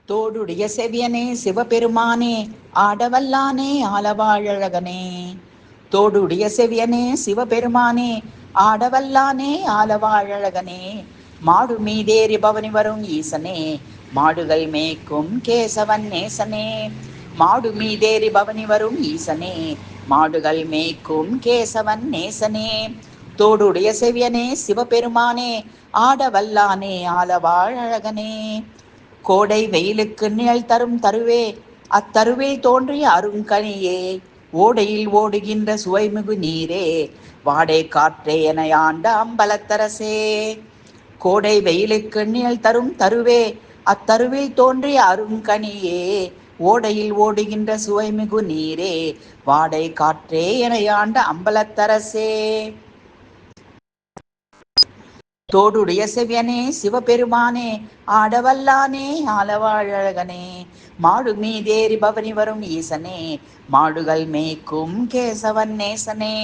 தோடுடைய செவியனே சிவபெருமானே ஆடவல்லானே ஆலவாழகனே. தோடுடைய செவியனே சிவபெருமானே ஆடவல்லானே ஆலவாழகனே. மாடு மீதேறி பவனி வரும் ஈசனே மாடுகள் மேய்க்கும் கேசவன் நேசனே. மாடு மீதேறி பவனி வரும் ஈசனே மாடுகள் மேய்க்கும் கேசவன் நேசனே. தோடுடைய செவியனே சிவபெருமானே ஆடவல்லானே ஆலவாழகனே. கோடை வெயிலுக்கு நிழல் தரும் தருவே அத்தருவில் தோன்றிய அருங்கனியே. ஓடையில் ஓடுகின்ற சுவைமிகு நீரே வாடை காற்றே என ஆண்ட அம்பலத்தரசே. கோடை வெயிலுக்கு நிழல் தரும் தருவே அத்தருவில் தோன்றிய அருங்கனியே. ஓடையில் ஓடுகின்ற சுவைமிகு நீரே வாடை காற்றே என ஆண்ட அம்பலத்தரசே. தோடுடைய செவியனே சிவபெருமானே ஆடவல்லானே ஆலவாழகனே. மாடு மீதேறி பவனி வரும் ஈசனே மாடுகள் மேய்க்கும் கேசவன் நேசனே.